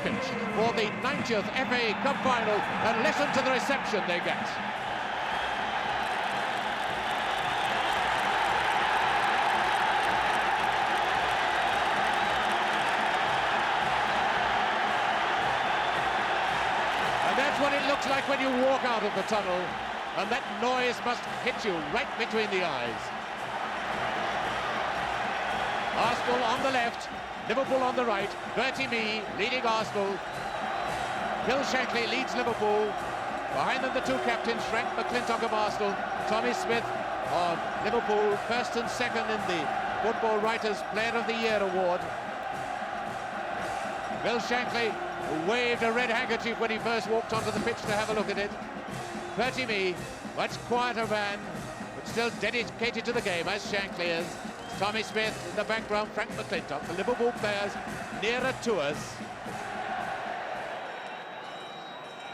pitch for the 90th FA Cup final, and listen to the reception they get. And that's what it looks like when you walk out of the tunnel, and that noise must hit you right between the eyes. Arsenal on the left, Liverpool on the right. Bertie Mee leading Arsenal. Bill Shankly leads Liverpool. Behind them the two captains, Frank McClintock of Arsenal, Tommy Smith of Liverpool, first and second in the Football Writers' Player of the Year award. Bill Shankly waved a red handkerchief when he first walked onto the pitch to have a look at it. Bertie Mee, much quieter man, but still dedicated to the game, as Shankly is. Tommy Smith in the background, Frank McClintock, the Liverpool players nearer to us.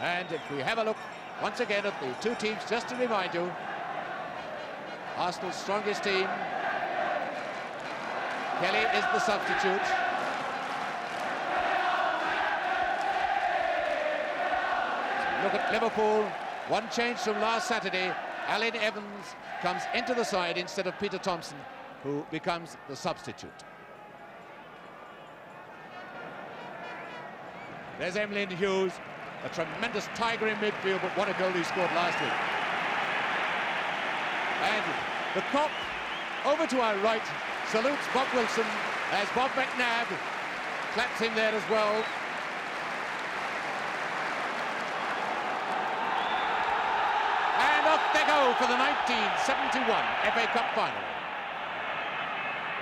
And if we have a look once again at the two teams, just to remind you, Arsenal's strongest team, Kelly is the substitute. So look at Liverpool, one change from last Saturday. Alan Evans comes into the side instead of Peter Thompson, who becomes the substitute. There's Emlyn Hughes, a tremendous tiger in midfield, but what a goal he scored last week. And the Kop, over to our right, salutes Bob Wilson as Bob McNabb claps him there as well. And off they go for the 1971 FA Cup final.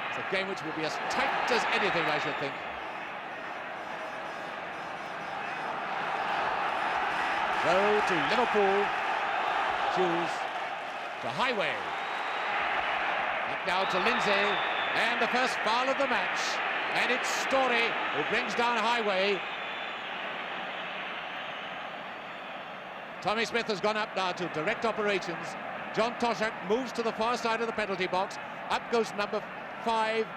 It's a game which will be as tight as anything, I should think. So to Liverpool, Hughes to Highway. Back now to Lindsay, and the first foul of the match. And it's Story who brings down Highway. Tommy Smith has gone up now to direct operations. John Toshak moves to the far side of the penalty box. Up goes number 5,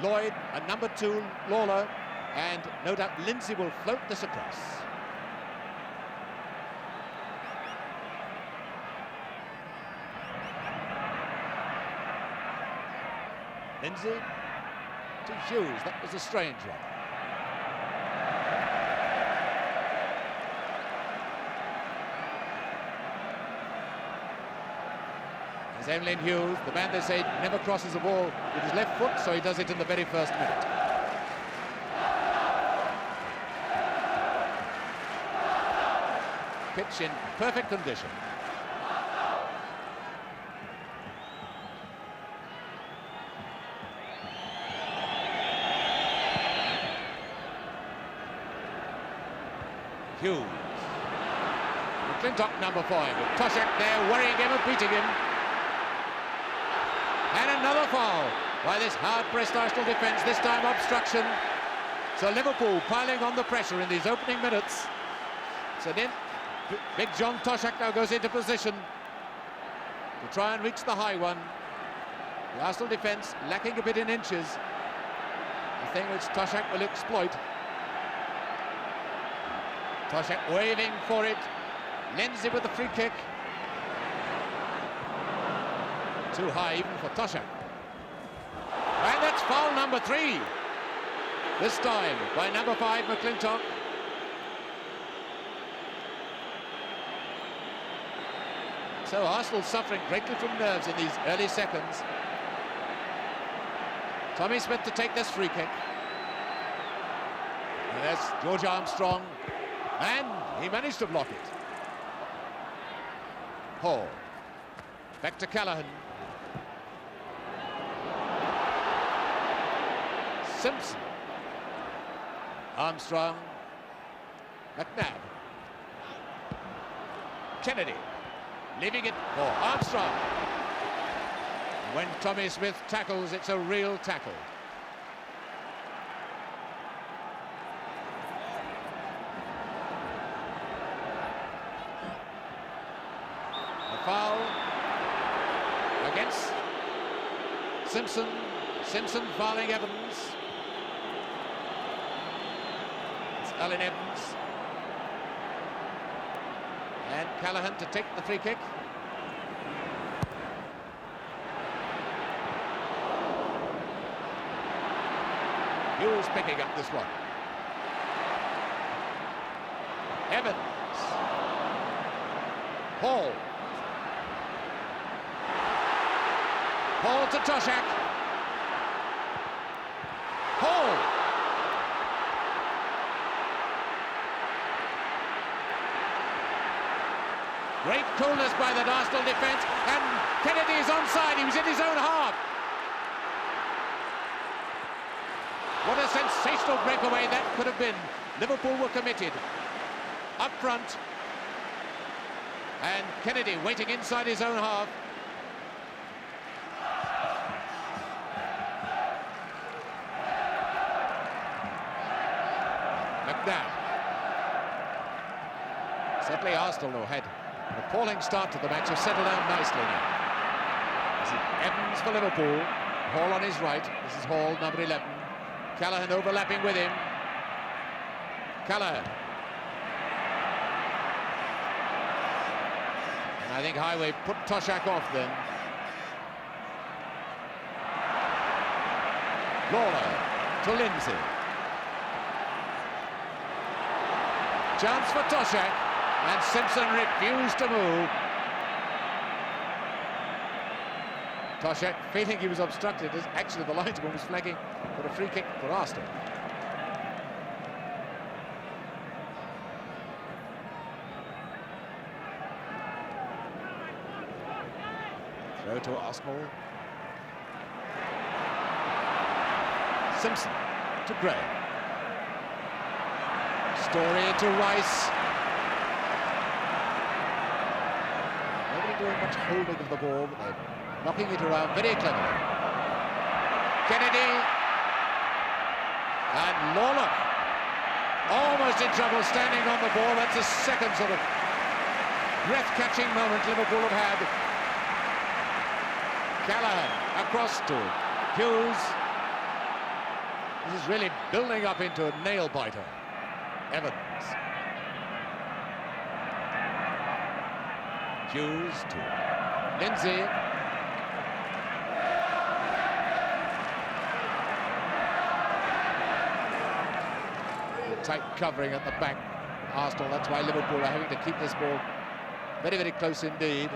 Lloyd, and number 2, Lawler, and no doubt Lindsay will float this across. Lindsay to Hughes, that was a strange one. Emlyn Hughes, the man they say never crosses the ball with his left foot, so he does it in the very first minute. Pitch in perfect condition. Hughes. McClintock, number 5, with Toshak there worrying him and beating him. And another foul by this hard-pressed Arsenal defence, this time obstruction. So Liverpool piling on the pressure in these opening minutes. So then big John Toshak now goes into position to try and reach the high one. The Arsenal defence lacking a bit in inches, a thing which Toshak will exploit. Toshak waving for it. Lindsay with the free kick. Too high even for Toshak. And that's foul number 3. This time by number 5, McClintock. So Arsenal suffering greatly from nerves in these early seconds. Tommy Smith to take this free kick. And there's George Armstrong. And he managed to block it. Hall. Back to Callaghan. Simpson. Armstrong. McNabb. Kennedy. Leaving it for Armstrong. When Tommy Smith tackles, it's a real tackle. A foul against Simpson. Simpson fouling Evans. It's Alan Evans. And Callaghan to take the free kick. Hughes picking up this one. Evans. Hall. Hall to Toshak. Hall. Great coolness by the Arsenal defence, and Kennedy is onside. He was in his own half. What a sensational breakaway that could have been. Liverpool were committed. Up front. And Kennedy waiting inside his own half. McNabb. Certainly Arsenal, who had an appalling start to the match, have settled down nicely now. This is Evans for Liverpool. Hall on his right. This is Hall, number 11. Callaghan overlapping with him. Callaghan. And I think Highway put Toshak off then. Lawler to Lindsay. Chance for Toshak, and Simpson refused to move. Toshak, feeling he was obstructed, as actually the linesman was flagging for a free kick for Arsenal. Throw to Arsenal. Simpson to Gray. Story to Rice. Nobody doing much holding of the ball, but they're knocking it around very cleverly. Kennedy. And Lawler. Almost in trouble standing on the ball. That's the second sort of breath-catching moment Liverpool have had. Callaghan across to Hughes. This is really building up into a nail-biter. Evans. Hughes to Lindsay. Tight covering at the back. Arsenal, that's why Liverpool are having to keep this ball very, very close indeed.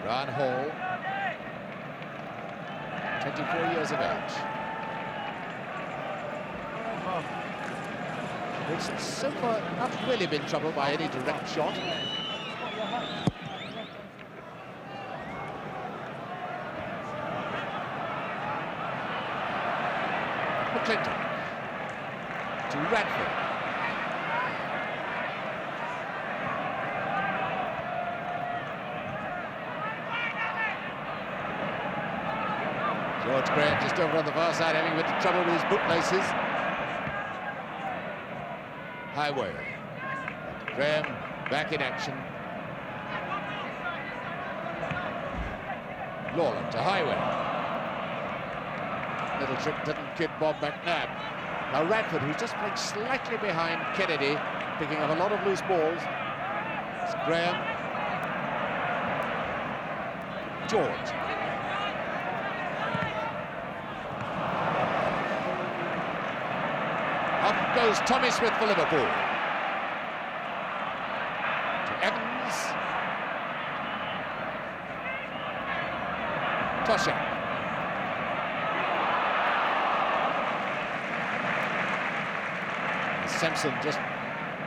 Ryan Hall, 24 years of age. It's so far not really been troubled by any direct shot. McClintock to Radford. George Graham just over on the far side, having a bit of trouble with his bootlaces. Highway. Graham back in action. Lawler to Highway. Little trick didn't kid Bob McNabb. Now Radford, who's just playing slightly behind Kennedy, picking up a lot of loose balls. It's Graham. George. Up goes Tommy Smith for Liverpool. To Evans. Toshak. Simpson just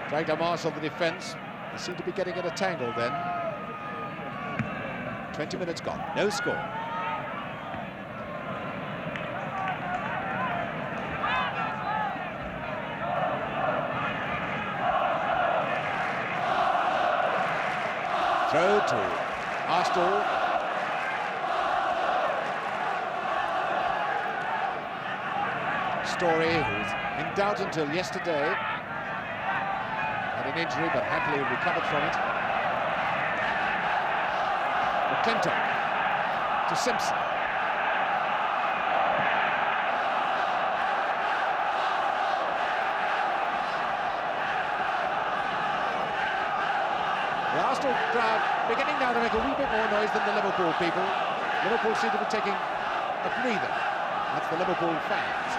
trying to marshal the defence. They seem to be getting in a tangle then. 20 minutes gone, no score. Throw to Arsenal. Story, who's in doubt until yesterday. Had an injury, but happily recovered from it. McClintock. to Simpson. The Arsenal crowd beginning now to make a wee bit more noise than the Liverpool people. Liverpool seem to be taking a breather. That's the Liverpool fans.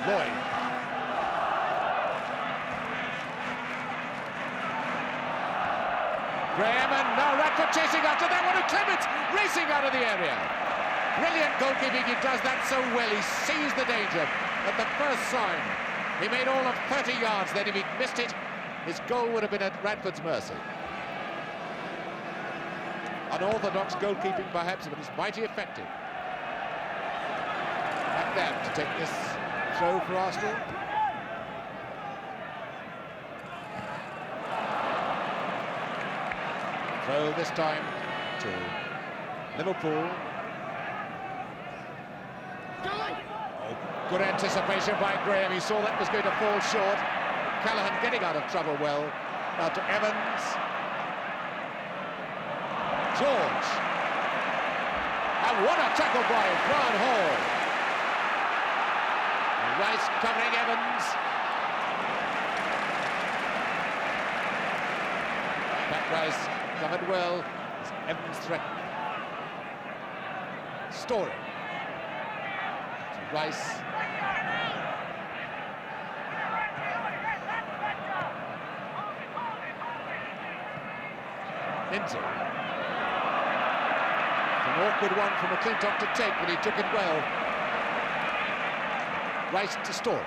Lloyd. Graham, and now Radford chasing after that one, and Clements racing out of the area. Brilliant goalkeeping, he does that so well. He sees the danger at the first sign. He made all of 30 yards, then if he'd missed it, his goal would have been at Radford's mercy. Unorthodox goalkeeping perhaps, but it's mighty effective. McNabb to take this throw for Arsenal. Throw this time to Liverpool. Oh, good anticipation by Graham. He saw that was going to fall short. Callaghan getting out of trouble well. Now to Evans. George. And what a tackle by Brian Hall. And Rice covering Evans. Pat Rice covered well as Evans threatened. Story. To Rice. Lindsay. An awkward one from McClintock to take, but he took it well. Rice to Story.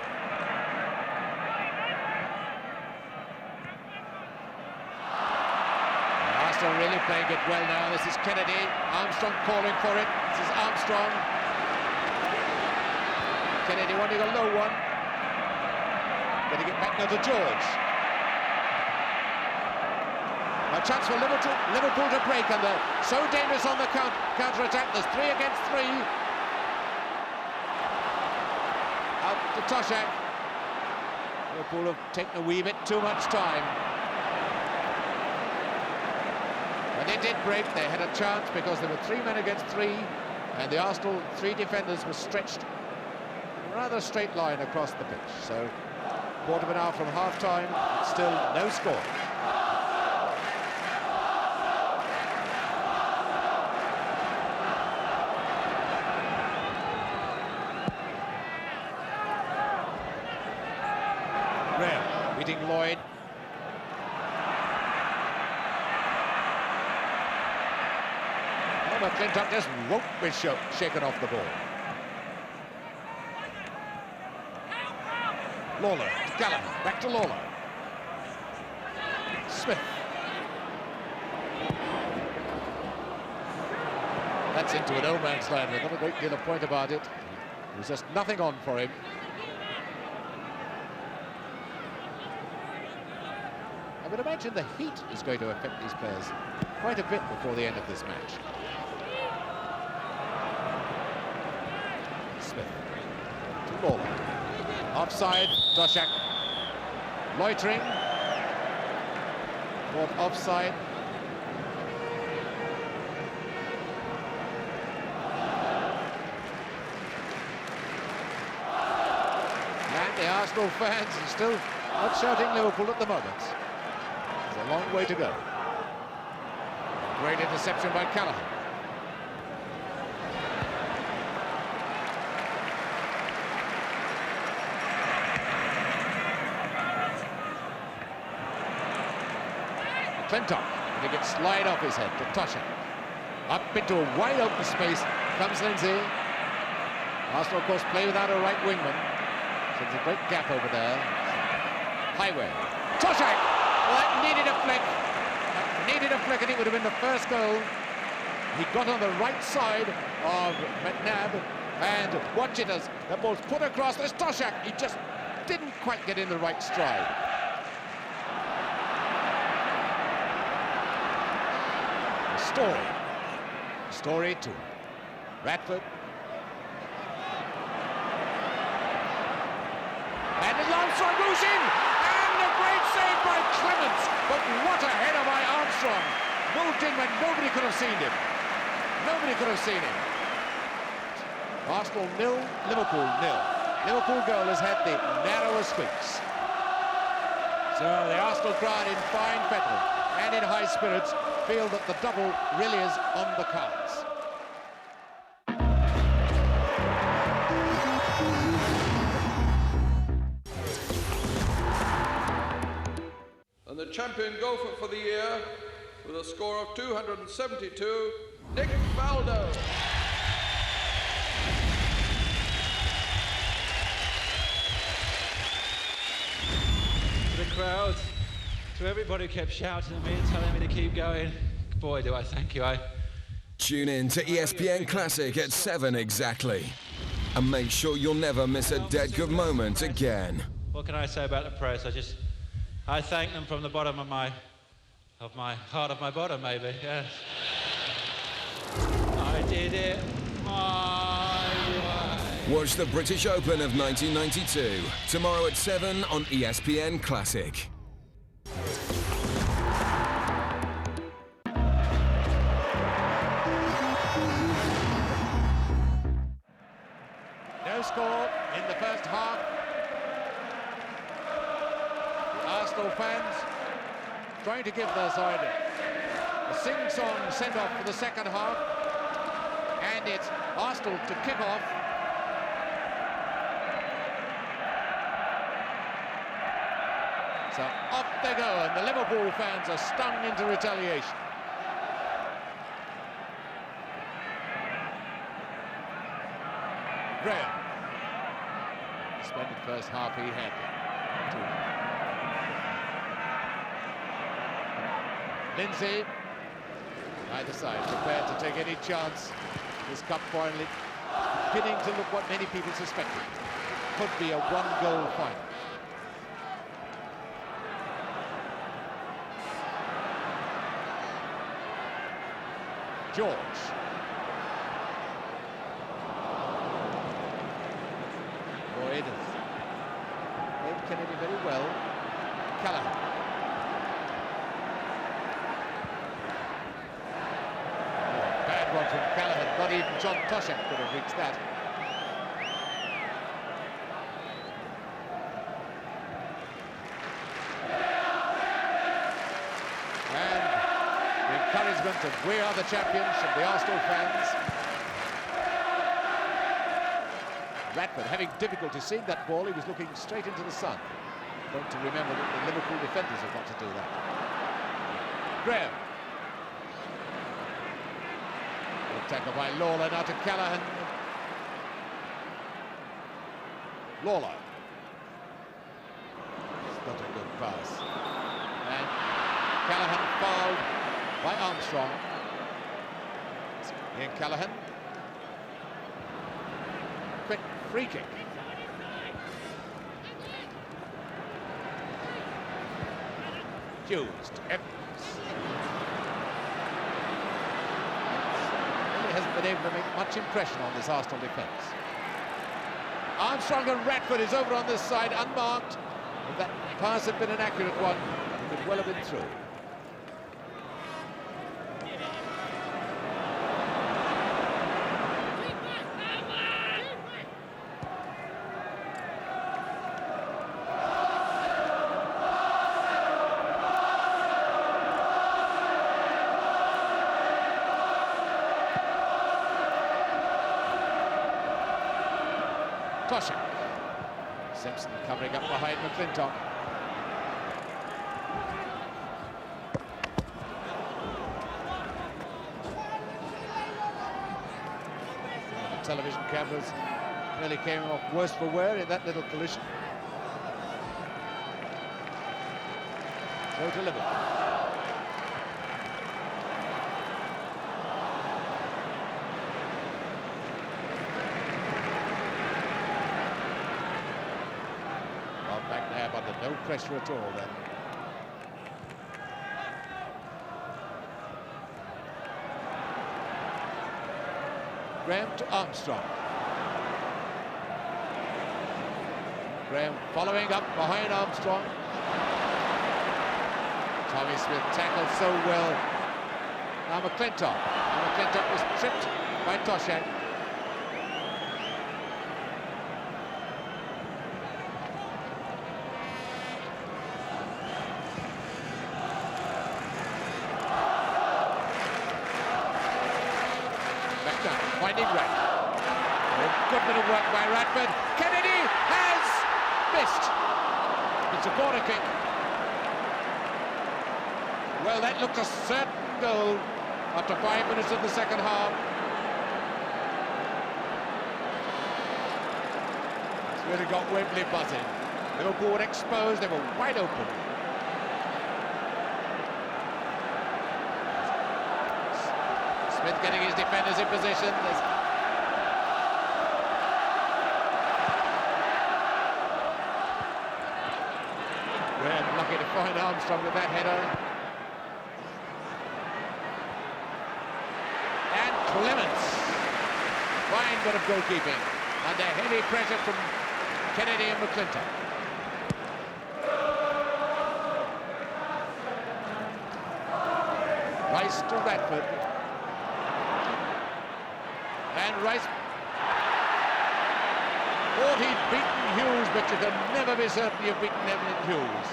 Arsenal really playing it well now. This is Kennedy. Armstrong calling for it. This is Armstrong. Kennedy wanting a low one. Getting it back now to George. A chance for Liverpool to break, and they're so dangerous on the counter-attack. There's 3 against 3. Out to Toshak. Liverpool have taken a wee bit too much time. When they did break, they had a chance because there were 3 men against 3, and the Arsenal 3 defenders were stretched in a rather straight line across the pitch. So, quarter of an hour from half-time, still no score. Graham beating Lloyd. McClintock just won't be shaken off the ball. Lawler to Callaghan, back to Lawler. Smith. That's into an no man's land with not a great deal of point about it. There's just nothing on for him. I would imagine the heat is going to affect these players quite a bit before the end of this match. Smith to Lawler. Offside, Toshak loitering. Caught offside. And the Arsenal fans are still not shouting Liverpool at the moment. There's a long way to go. Great interception by Callaghan. McClintock, and he gets slide off his head to Toshak. Up into a wide open space comes Lindsay. Arsenal, of course, play without a right wingman. So there's a great gap over there. Highway. Toshak! Well, that needed a flick. That needed a flick, and it would have been the first goal. He got on the right side of McNabb, and watch it as the ball's put across. There's Toshak. He just didn't quite get in the right stride. Story to Radford. And Armstrong goes in! And a great save by Clements! But what a header by Armstrong! moved in when nobody could have seen him. Nobody could have seen him. Arsenal 0, Liverpool 0. Liverpool goal has had the narrowest squeaks. So the Arsenal crowd in fine fettle and in high spirits feel that the double really is on the cards. And the champion gopher for the year, with a score of 272, Nick Faldo. To the crowd, to everybody who kept shouting at me and telling me to keep going, boy, do I thank you, eh? Tune in to ESPN Classic at 7 exactly. And make sure you'll never miss a dead good moment again. What can I say about the press? I thank them from the bottom of my heart of my bottom, maybe, yes. I did it my way. Watch the British Open of 1992, tomorrow at 7 on ESPN Classic. No score in the first half. The Arsenal fans trying to give their side a sing-song send-off for the second half, and it's Arsenal to kick off. So off they go, and the Liverpool fans are stung into retaliation. Graham. Splendid first half he had. Lindsay, either side, prepared to take any chance. This cup finally beginning to look what many people suspected. Could be a one-goal final. George. Boyd has played Kennedy very well. Callaghan. Bad one from Callaghan. Not even John Toshak could have reached that. Encouragement of "We are the champions" from the Arsenal fans. Radford having difficulty seeing that ball, he was looking straight into the sun. Don't to remember that the Liverpool defenders have got to do that. Graham. Good tackle by Lawler, now to Callaghan. Lawler. It's not a good pass. And Callaghan fouled by Armstrong. Ian Callaghan. Quick free kick. Hughes to Evans. Really hasn't been able to make much impression on this Arsenal defence. Armstrong and Radford is over on this side, unmarked. If that pass had been an accurate one, it could well have been through. Toshak. Simpson covering up behind McClintock. The television cameras really came off worse for wear in that little collision. So to Liverpool. Under no pressure at all then. Graham to Armstrong. Graham following up behind Armstrong. Tommy Smith tackled so well Now McClintock. McClintock was tripped by Toshak. Back down, finding Radford. Oh, good bit of work by Radford. Kennedy has missed. It's a corner kick. Well, that looked a certain goal after 5 minutes of the second half. It's really got Wembley buzzing. Liverpool were exposed, they were wide open. Smith getting his defenders in position. Graham lucky to find Armstrong with that header. Clements, fine bit of goalkeeping under heavy pressure from Kennedy and McClintock. Rice to Radford, and Rice thought he'd beaten Hughes, but you can never be certain you've beaten Evelyn Hughes.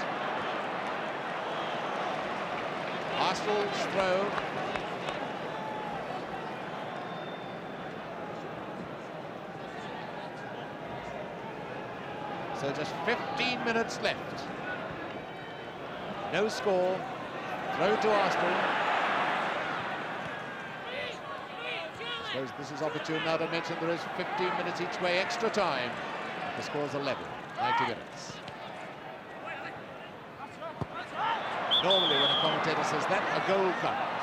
Arsenal's throw. So just 15 minutes left. No score. Throw to Arsenal. I suppose this is opportune now to mention there is 15 minutes each way extra time. The score's 11, 90 minutes. Normally when a commentator says that, a goal comes.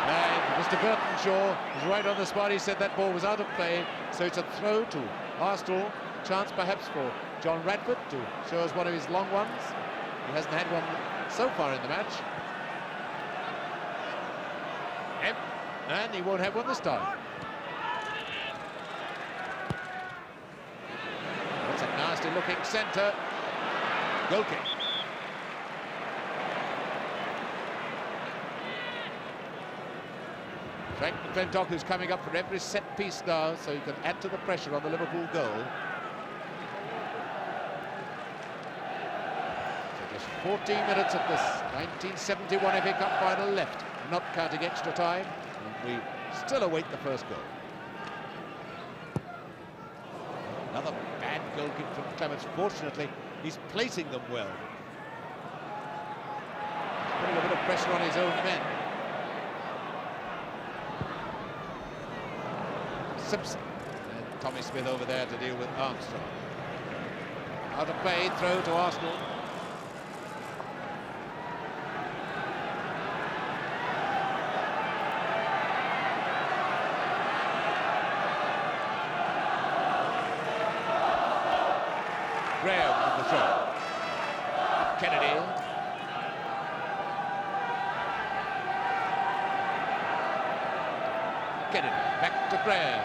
And Mr. Burtonshaw was right on the spot. He said that ball was out of play, so it's a throw to Arsenal. Chance perhaps for John Radford to show us one of his long ones. He hasn't had one so far in the match. And he won't have one this time. That's a nasty looking centre. Goal kick. Frank McClintock, who's coming up for every set piece now, so he can add to the pressure on the Liverpool goal. 14 minutes of this 1971 FA Cup final left, not counting extra time, and we still await the first goal. Another bad goal kick from Clements. Fortunately, he's placing them well. He's putting a bit of pressure on his own men. Simpson and Tommy Smith over there to deal with Armstrong. Out of play, throw to Arsenal. Graham on the throw. Kennedy. Kennedy back to Graham.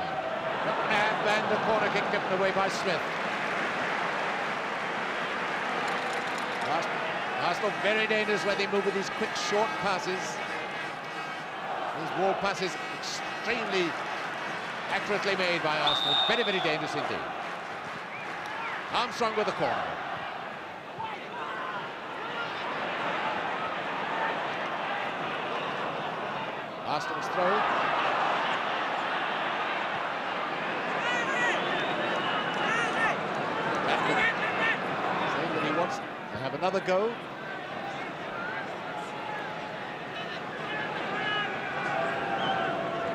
And the corner kick given away by Smith. Arsenal very dangerous when they move with these quick short passes. These wall passes extremely accurately made by Arsenal. Very, very dangerous indeed. Armstrong with the corner. Arsenal's throw. Saying that he wants to have another go.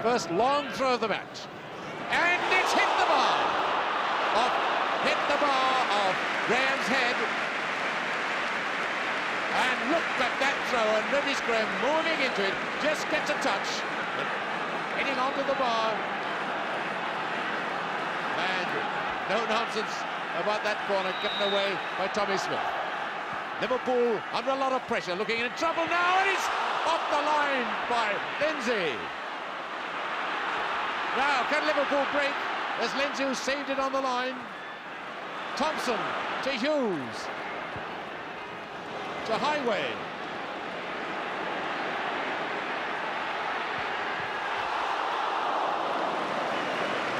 First long throw of the match. And it's hit the bar. Hit the bar of Graham's head. And look at that throw, and Reddish Graham moving into it, just gets a touch, but hitting onto the bar. And no nonsense about that corner given away by Tommy Smith. Liverpool under a lot of pressure, looking in trouble now, and it's off the line by Lindsay. Now, can Liverpool break? There's Lindsay who saved it on the line. Thompson to Hughes. To Highway.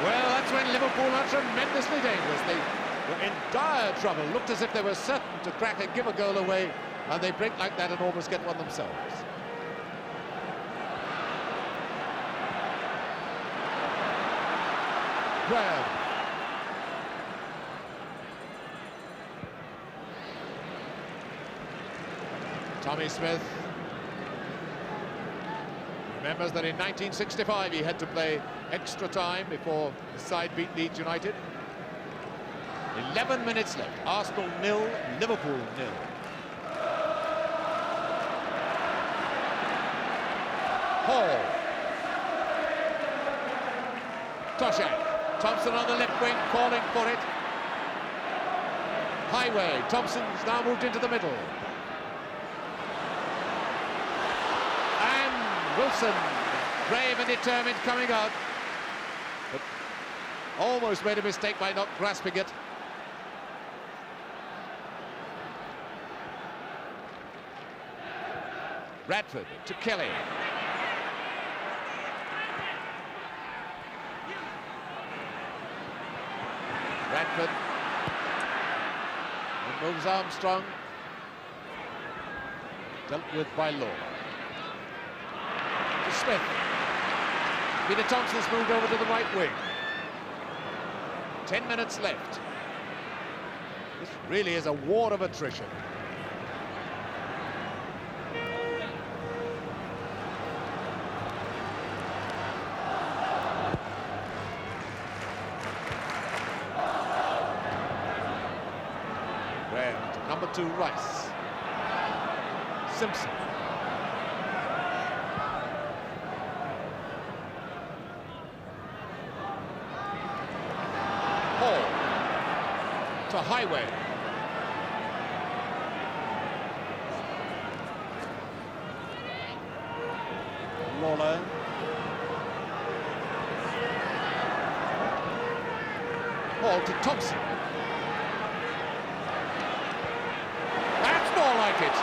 Well, that's when Liverpool are tremendously dangerous. They were in dire trouble, looked as if they were certain to crack and give a goal away, and they break like that and almost get one themselves. Graham. Tommy Smith remembers that in 1965 he had to play extra time before the side beat Leeds United. 11 minutes left. Arsenal 0, Liverpool 0. Hall. Toshak. Thompson on the left wing, calling for it. Highway. Thompson's now moved into the middle. And Wilson, brave and determined, coming out. But almost made a mistake by not grasping it. Radford to Kelly. Radford. And moves Armstrong. Dealt with by Law. To Smith. Peter Thompson's moved over to the right wing. 10 minutes left. This really is a war of attrition. Number 2, Rice. Simpson. Hall. To Highway. Lawler. Hall to Thompson. Like it.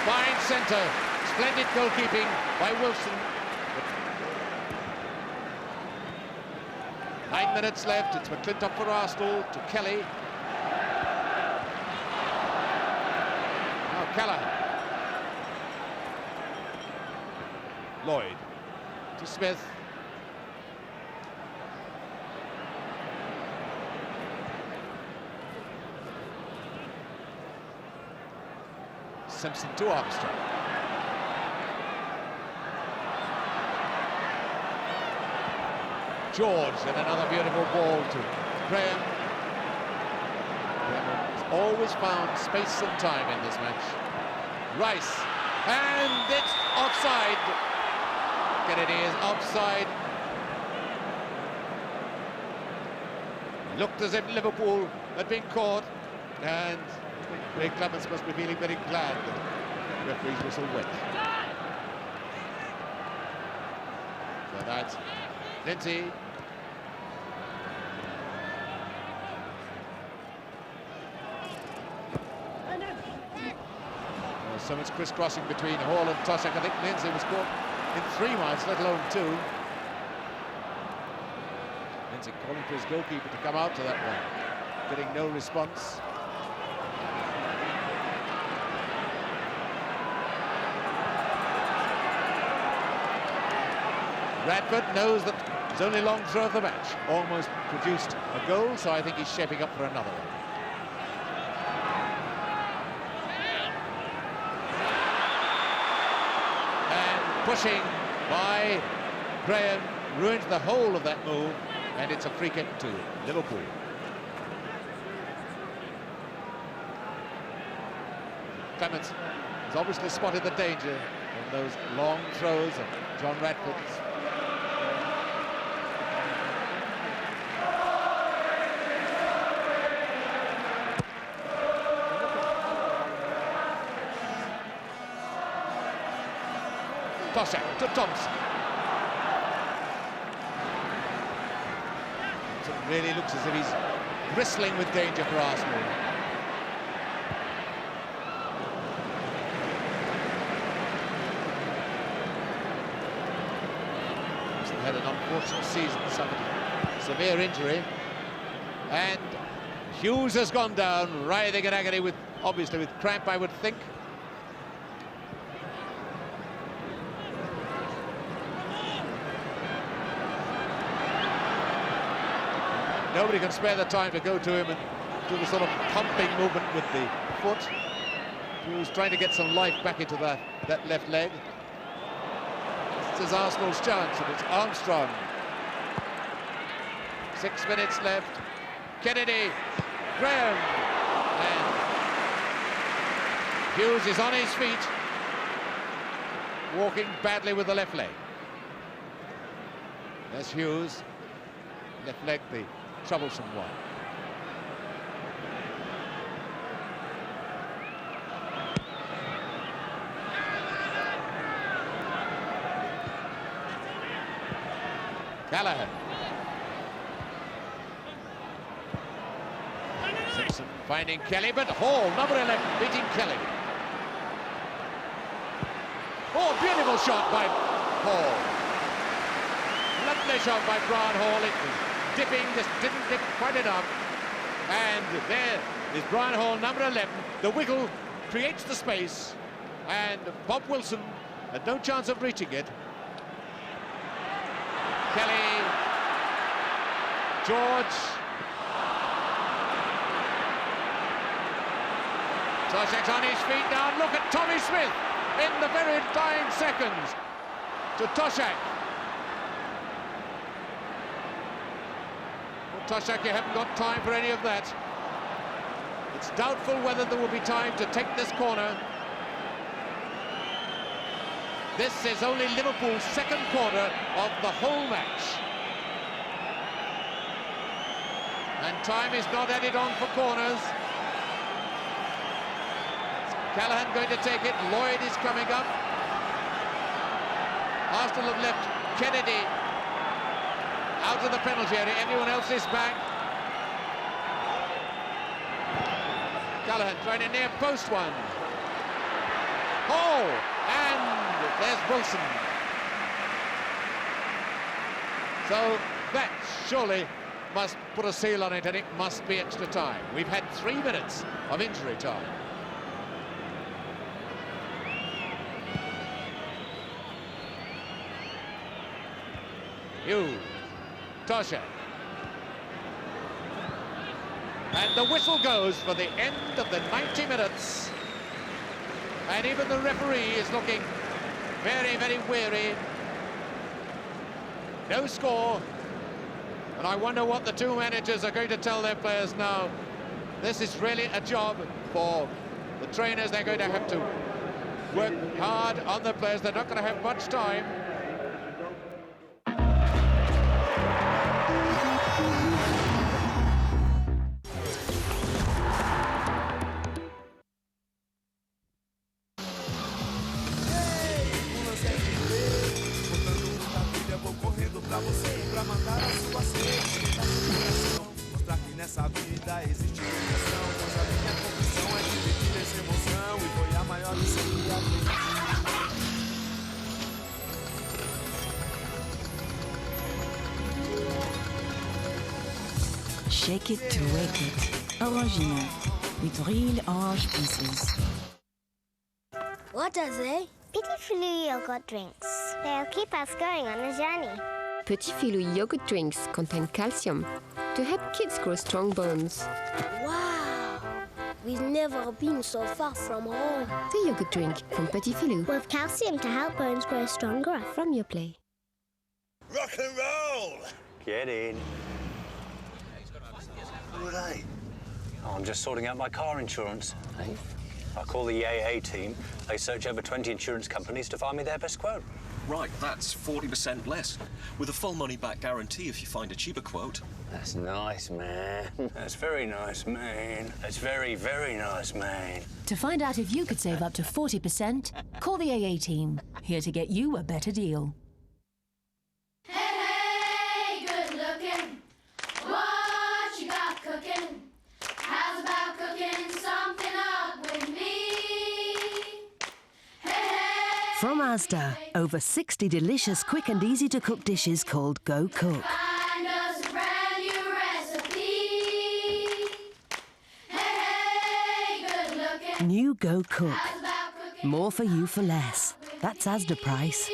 Fine centre, splendid goalkeeping by Wilson. 9 minutes left. It's McClintock for Arsenal to Kelly. Now Callaghan. Lloyd to Smith. Simpson to Armstrong. George, and another beautiful ball to Graham. Graham has always found space and time in this match. Rice, and it's offside. Kennedy is offside. Looked as if Liverpool had been caught, and Ray Clements must be feeling very glad that the referee's whistle went. So that's Lindsay. So much crisscrossing between Hall and Toshak. I think Lindsay was caught in 3 minds, let alone 2. Lindsay calling for his goalkeeper to come out to that one, getting no response. Radford knows that his only long throw of the match almost produced a goal, so I think he's shaping up for another one. And pushing by Graham ruined the whole of that move, and it's a free kick to Liverpool. Clements has obviously spotted the danger from those long throws of John Radford's. Toshak to Thompson. So it really looks as if he's bristling with danger for Arsenal. Arsenal had an unfortunate season, suffered a severe injury. And Hughes has gone down, writhing in agony, obviously with cramp, I would think. Nobody can spare the time to go to him and do the sort of pumping movement with the foot. Hughes trying to get some life back into that left leg. This is Arsenal's chance, and it's Armstrong. 6 minutes left. Kennedy, Graham, and Hughes is on his feet, walking badly with the left leg. There's Hughes, left leg the troublesome one. Callahan. Simpson finding Kelly, but Hall, number 11, beating Kelly. Oh, beautiful shot by Hall. Lovely shot by Brian Hall. It was dipping, just didn't dip quite enough. And there is Brian Hall, number 11. The wiggle creates the space, and Bob Wilson had no chance of reaching it. Kelly, George, Toshak's on his feet now. Look at Tommy Smith in the very dying seconds to Toshak. Well, Toshak, you haven't got time for any of that. It's doubtful whether there will be time to take this corner. This is only Liverpool's second corner of the whole match. And time is not added on for corners. Callahan going to take it. Lloyd is coming up. Arsenal have left Kennedy out of the penalty area. Everyone else is back. Callahan trying a near post one. Oh, and there's Wilson. So that surely must put a seal on it, and it must be extra time. We've had 3 minutes of injury time. Hughes, Toshak. And the whistle goes for the end of the 90 minutes. And even the referee is looking very, very weary. No score. And I wonder what the two managers are going to tell their players now. This is really a job for the trainers. They're going to have to work hard on the players. They're not going to have much time. Shake it to wake it. Original with real orange pieces. What are they? Petit Filou yogurt drinks. They'll keep us going on a journey. Petit Filou yogurt drinks contain calcium to help kids grow strong bones. Wow! We've never been so far from home. The yogurt drink from Petit Filou. With calcium to help bones grow stronger. From your play. Rock and roll! Get in. Who are they? Oh, I'm just sorting out my car insurance. I call the AA team. They search over 20 insurance companies to find me their best quote. Right, that's 40% less, with a full money-back guarantee if you find a cheaper quote. That's nice, man. That's very nice, man. That's very, very nice, man. To find out if you could save up to 40%, call the AA team. Here to get you a better deal. Hey, good looking. What you got cooking? How's about cooking something up with me? Hey, From Asda, over 60 delicious, quick and easy to cook dishes called Go Cook. Find us a brand new recipe. Hey, good looking. New Go Cook. How's about cooking? More for you for less. That's Asda price.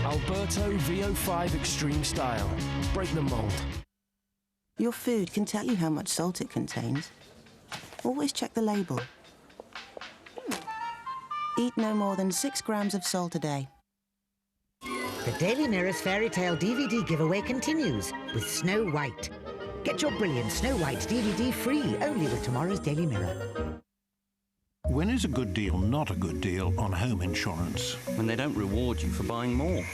Alberto VO5 Extreme Style. Break the mold. Your food can tell you how much salt it contains. Always check the label. Eat no more than 6 grams of salt a day. The Daily Mirror's Fairy Tale DVD giveaway continues with Snow White. Get your brilliant Snow White DVD free only with tomorrow's Daily Mirror. When is a good deal not a good deal on home insurance? When they don't reward you for buying more.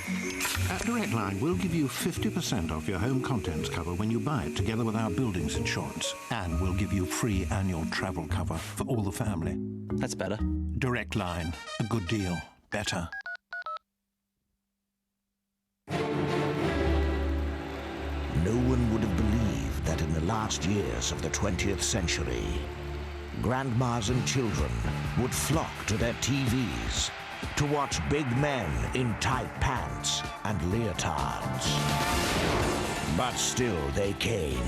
At Direct Line, we'll give you 50% off your home contents cover when you buy it together with our buildings insurance. And we'll give you free annual travel cover for all the family. That's better. Direct Line. A good deal. Better. No one would have believed that in the last years of the 20th century, grandmas and children would flock to their TVs to watch big men in tight pants and leotards. But still they came.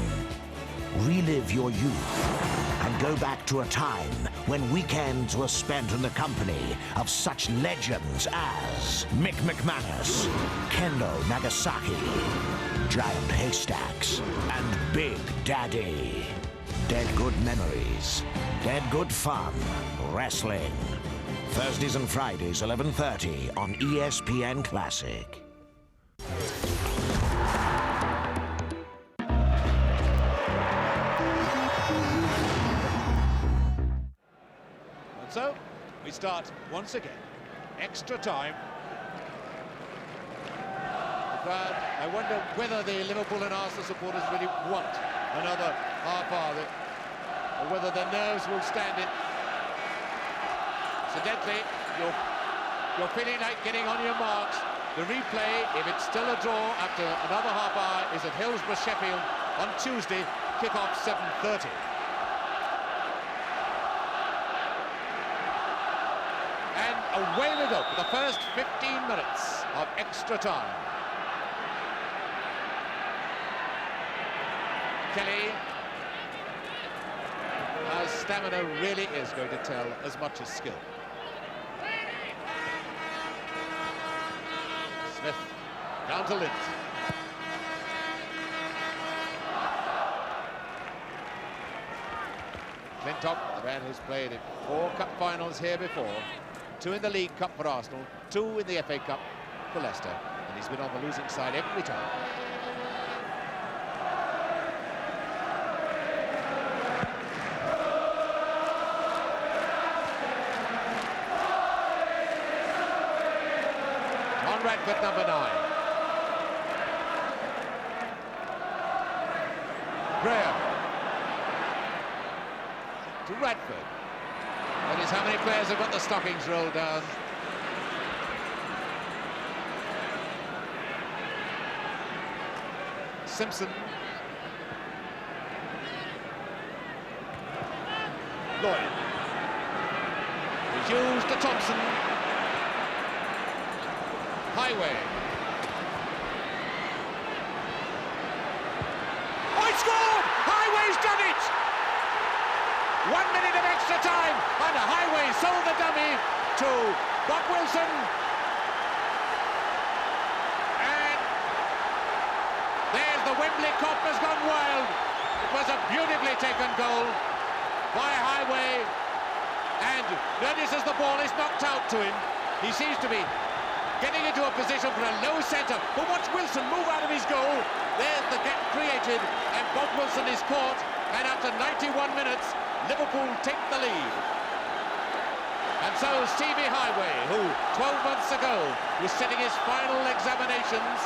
Relive your youth and go back to a time when weekends were spent in the company of such legends as Mick McManus, Kendo Nagasaki, Giant Haystacks, and Big Daddy. Dead good memories, dead good fun, wrestling. Thursdays and Fridays, 11:30 on ESPN Classic. And so, we start once again. Extra time. The crowd, I wonder whether the Liverpool and Arsenal supporters really want another half hour, or whether their nerves will stand it. Incidentally, you're feeling like getting on your marks. The replay, if it's still a draw after another half hour, is at Hillsborough, Sheffield on Tuesday, kick-off 7:30. And away we go for the first 15 minutes of extra time. Kelly, our stamina really is going to tell as much as skill. Smith, down to Lind. Clintock, the man who's played in 4 cup finals here before, 2 in the League Cup for Arsenal, 2 in the FA Cup for Leicester, and he's been on the losing side every time. Radford, number 9. Graham to Radford. That is how many players have got the stockings rolled down. Simpson. Lloyd. Hughes to Thompson. Highway. Oh, he scored! Highway's done it! 1 minute of extra time, and Highway sold the dummy to Bob Wilson. And there's the Wembley Cop has gone wild. It was a beautifully taken goal by Highway, and notices the ball is knocked out to him. He seems to be getting into a position for a low centre, but watch Wilson move out of his goal. There's the gap created, and Bob Wilson is caught, and after 91 minutes, Liverpool take the lead. And so Stevie Highway, who 12 months ago was sitting his final examinations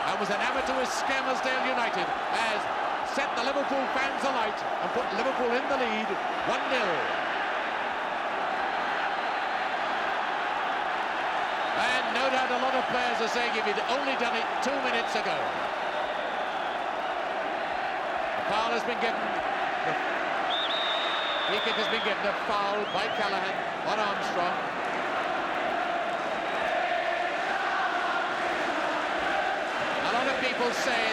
and was enamoured to his Scammerdale United, has set the Liverpool fans alight and put Liverpool in the lead 1-0. And no doubt a lot of players are saying if he'd only done it 2 minutes ago. The foul has been given. The free kick has been given. A foul by Callaghan on Armstrong. A lot of people say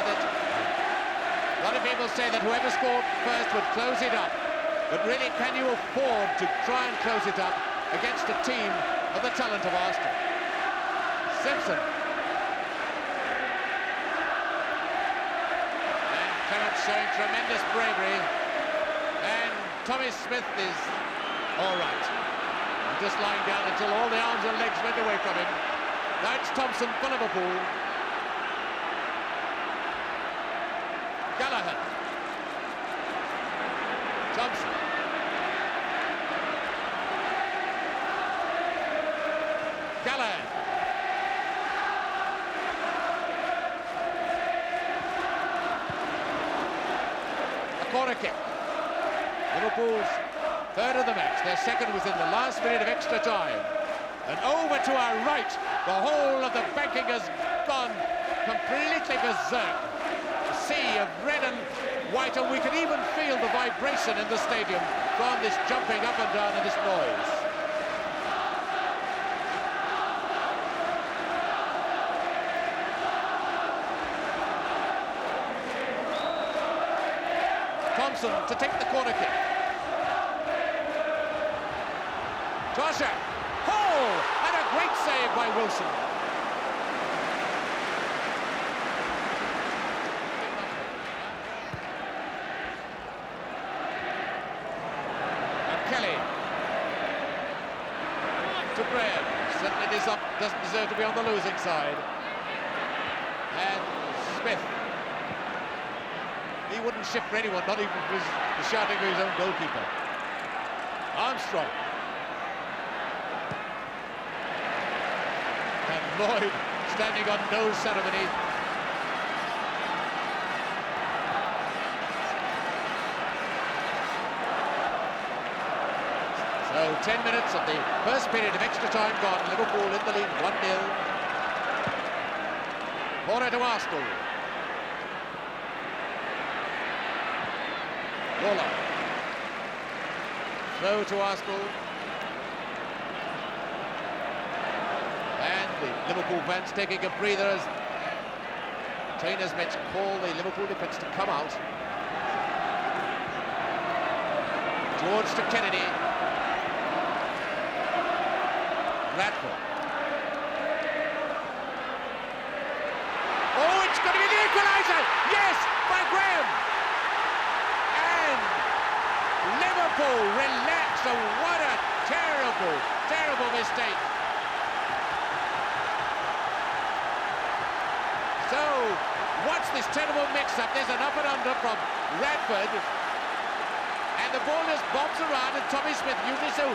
that whoever scored first would close it up. But really, can you afford to try and close it up against a team of the talent of Arsenal? Simpson. And Clement showing tremendous bravery. And Tommy Smith is all right. Just lying down until all the arms and legs went away from him. Now it's Thompson for Liverpool. Gallagher. Thompson. Gallagher. Corner kick. Liverpool's third of the match. Their second was in the last minute of extra time. And over to our right, the whole of the banking has gone completely berserk. A sea of red and white, and we can even feel the vibration in the stadium from this jumping up and down and this noise. Thompson to take the corner kick. Tosha, Hall, and a great save by Wilson. And Kelly to Graham. Certainly doesn't deserve to be on the losing side. And Smith. He wouldn't shift for anyone, not even for the shouting of his own goalkeeper. Armstrong. And Lloyd standing on no ceremony. So 10 minutes of the first period of extra time gone. Liverpool in the lead, 1-0. Corner to Arsenal. Waller. Throw to Arsenal. And the Liverpool fans taking a breather as trainers match call the Liverpool defence to come out. George to Kennedy. Radford. Oh, it's going to be the equaliser! Yes, by Graham! Liverpool relax, and what a terrible, terrible mistake. So, what's this terrible mix-up? There's an up and under from Radford, and the ball just bobs around, and Tommy Smith, usually so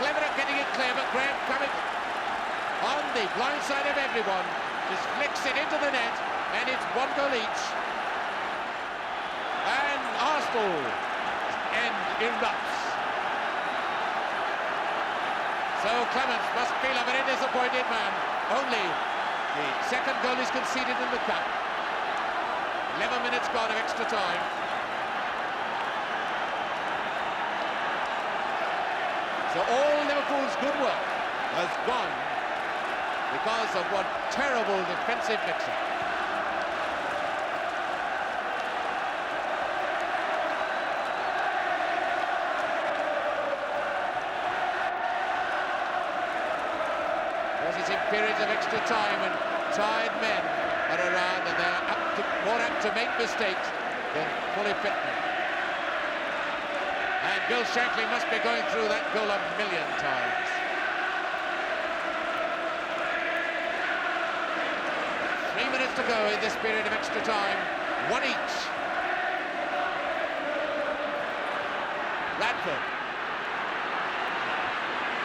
clever at getting it clear, but Graham coming on the blind side of everyone, just flicks it into the net, and it's one goal each. And Arsenal end erupts. So Clements must feel a very disappointed man. Only the second goal is conceded in the cup. 11 minutes gone of extra time. So all Liverpool's good work has gone because of one terrible defensive mix-up. In periods of extra time when tired men are around and they're more apt to make mistakes than fully fit men. And Bill Shankly must be going through that goal a million times. Minutes to go in this period of extra time, one each. Radford.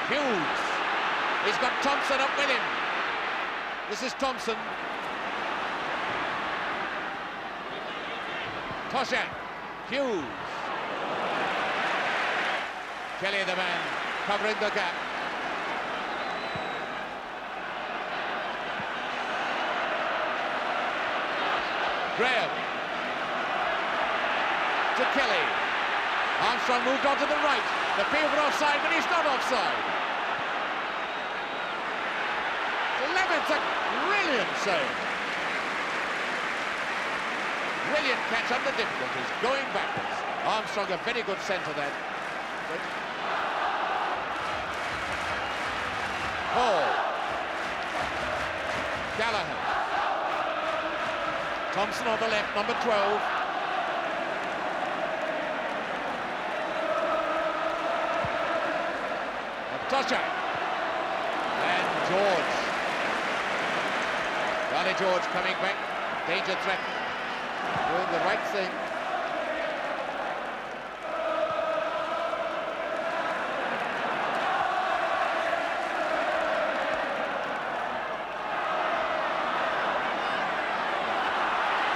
Hughes. He's got Thompson up with him. This is Thompson. Toshak, Hughes. Kelly, the man, covering the gap. Graham. To Kelly. Armstrong moved on to the right. The appeal for offside, but he's not offside. Levitt's a brilliant save. Brilliant catch under difficulties, going backwards. Armstrong a very good centre then. But Hall. Gallagher. Thompson on the left, number 12. Toshak. And George. Ronnie George coming back. Danger threat. Doing the right thing.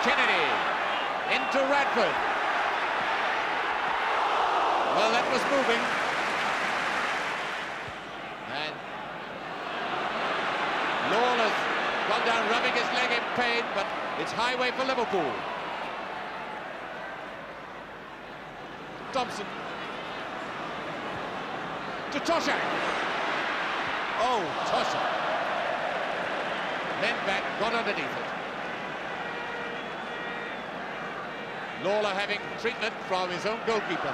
Kennedy into Radford. Well, that was moving. And Lawler's gone down rubbing his leg in pain, but it's highway for Liverpool. Thompson. To Toshak. Oh, Toshak. Then back, got underneath it. Lawler having treatment from his own goalkeeper.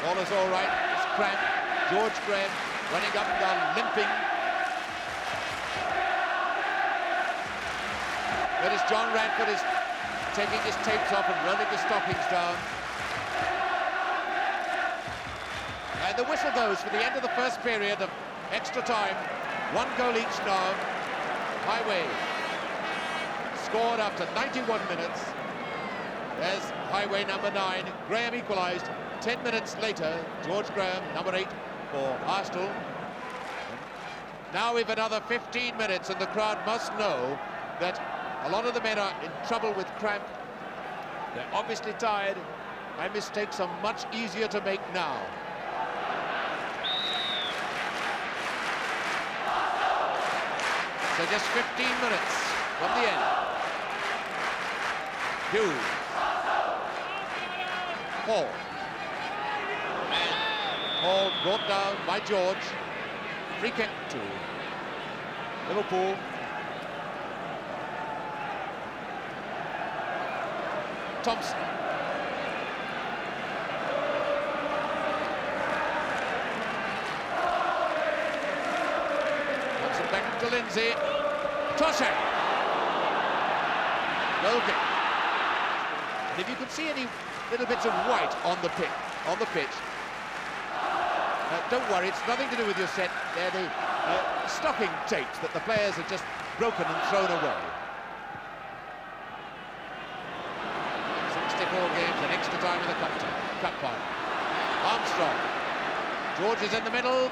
Lawler's all right, it's cramped. George Graham running up and down, limping. But as John Radford is taking his tapes off and rolling his stockings down. And the whistle goes for the end of the first period of extra time. 1 goal each now. Highway scored after 91 minutes. There's Highway number 9. Graham equalised 10 minutes later. George Graham, number 8 for Arsenal. Now we've another 15 minutes, and the crowd must know that a lot of the men are in trouble with cramp. They're obviously tired, and mistakes are much easier to make now. So just 15 minutes from the end. Hughes. Hall. And Hall brought down by George. Free kick to Liverpool. Thompson. Thompson back to Lindsay. Toshak. Goal kick. And if you can see any little bits of white on the pitch, don't worry, it's nothing to do with your set. They're the stocking tapes that the players have just broken and thrown away. 64 games and extra time in the cup final. Armstrong. George is in the middle.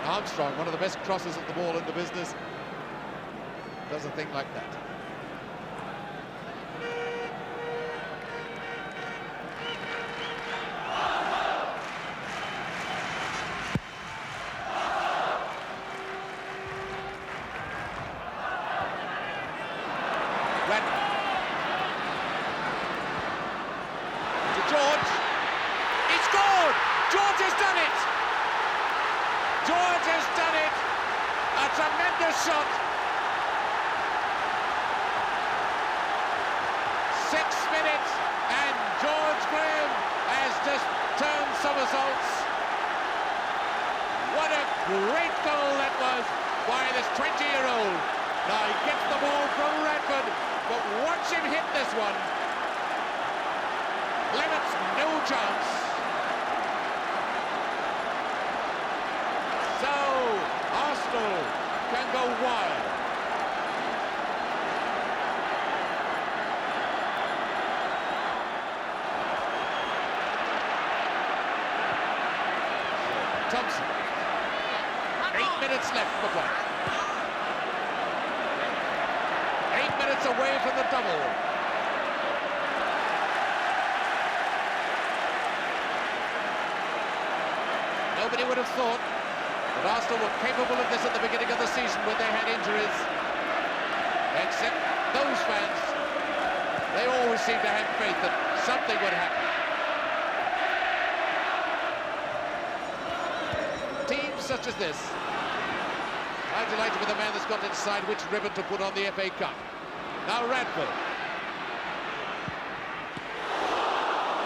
Armstrong, one of the best crosses at the ball in the business, does a thing like that. George, he scored! George has done it! George has done it! A tremendous shot! 6 minutes and George Graham has just turned somersaults. What a great goal that was by this 20-year-old. Now he gets the ball from Radford, but watch him hit this one. Levitt's no chance. So Arsenal can go wild. Thompson. 8 minutes left for play. minutes away from the double. Nobody would have thought that Arsenal were capable of this at the beginning of the season when they had injuries. Except those fans, they always seem to have faith that something would happen. Teams such as this, I'm delighted with the man that's got to decide which ribbon to put on the FA Cup. Now Radford.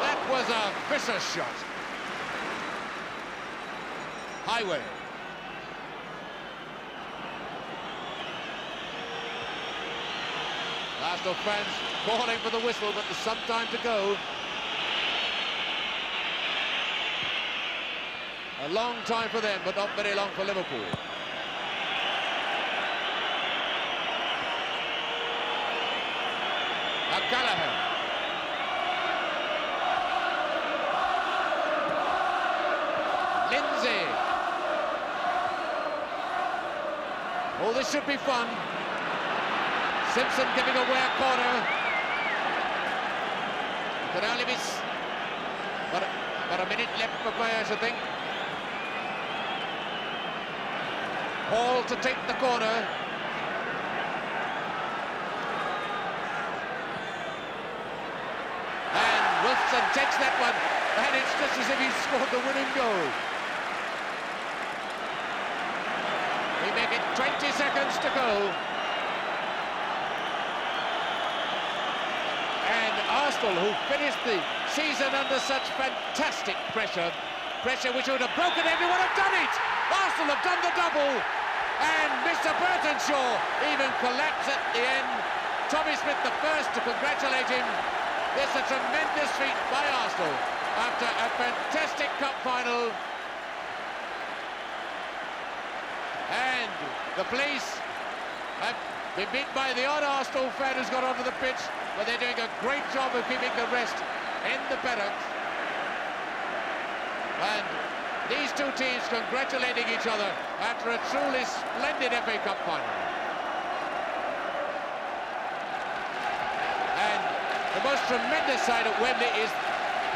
That was a vicious shot. Highway. Arsenal fans calling for the whistle, but there's some time to go. A long time for them, but not very long for Liverpool. Now Gallagher. Lindsay. Oh, this should be fun. Simpson giving away a corner. Could only be but a minute left for play, I should think. Hall to take the corner. And Wilson takes that one. And it's just as if he scored the winning goal. We make it 20 seconds to go. And Arsenal, who finished the season under such fantastic pressure which would have broken everyone, have done it! Arsenal have done the double, and Mr. Burtonshaw even collapsed at the end. Tommy Smith the first to congratulate him. It's a tremendous feat by Arsenal after a fantastic cup final. And the police have been beaten by the odd Arsenal fan who's got onto the pitch, but they're doing a great job of keeping the rest in the paddocks. And these two teams congratulating each other after a truly splendid FA Cup final. And the most tremendous side at Wembley is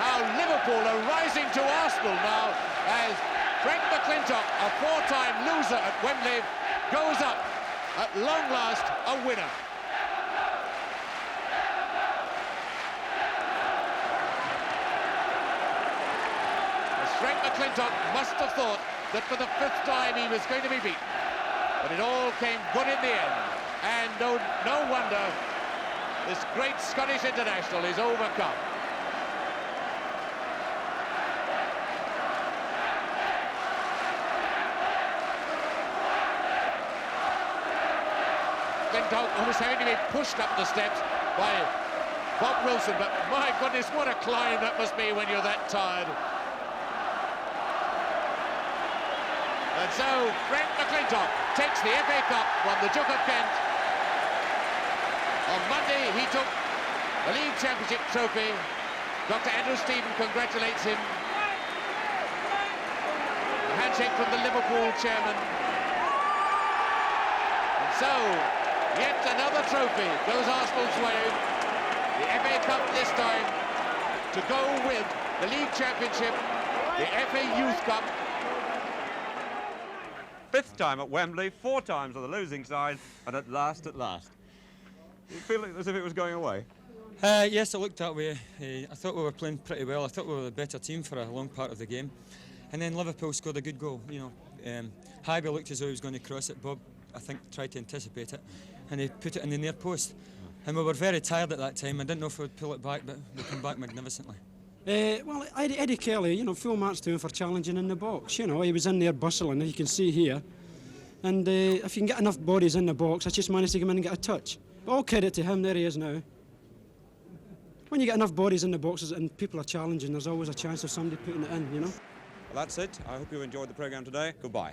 how Liverpool are rising to Arsenal now as Frank McClintock, a four-time loser at Wembley, goes up at long last a winner. Frank McClintock must have thought that for the fifth time he was going to be beaten. But it all came good in the end. And no wonder this great Scottish international is overcome. McClintock almost having to be pushed up the steps by Bob Wilson. But my goodness, what a climb that must be when you're that tired. And so Frank McClintock takes the FA Cup, won the Duke of Kent. On Monday he took the League Championship trophy. Dr. Andrew Stephen congratulates him. A handshake from the Liverpool chairman. And so yet another trophy goes Arsenal's way. The FA Cup this time to go with the League Championship, the FA Youth Cup. Fifth time at Wembley, 4 times on the losing side, and at last. You feel as if it was going away? Yes, it looked that way. I thought we were playing pretty well. I thought we were the better team for a long part of the game. And then Liverpool scored a good goal. You know, Highby looked as though he was going to cross it. Bob, I think, tried to anticipate it, and he put it in the near post. And we were very tired at that time. I didn't know if we would pull it back, but we came back magnificently. Well, Eddie Kelly, you know, full marks to him for challenging in the box. You know, he was in there bustling, as you can see here. And if you can get enough bodies in the box, I just managed to come in and get a touch. All credit to him, there he is now. When you get enough bodies in the boxes and people are challenging, there's always a chance of somebody putting it in, you know. Well, that's it. I hope you enjoyed the programme today. Goodbye.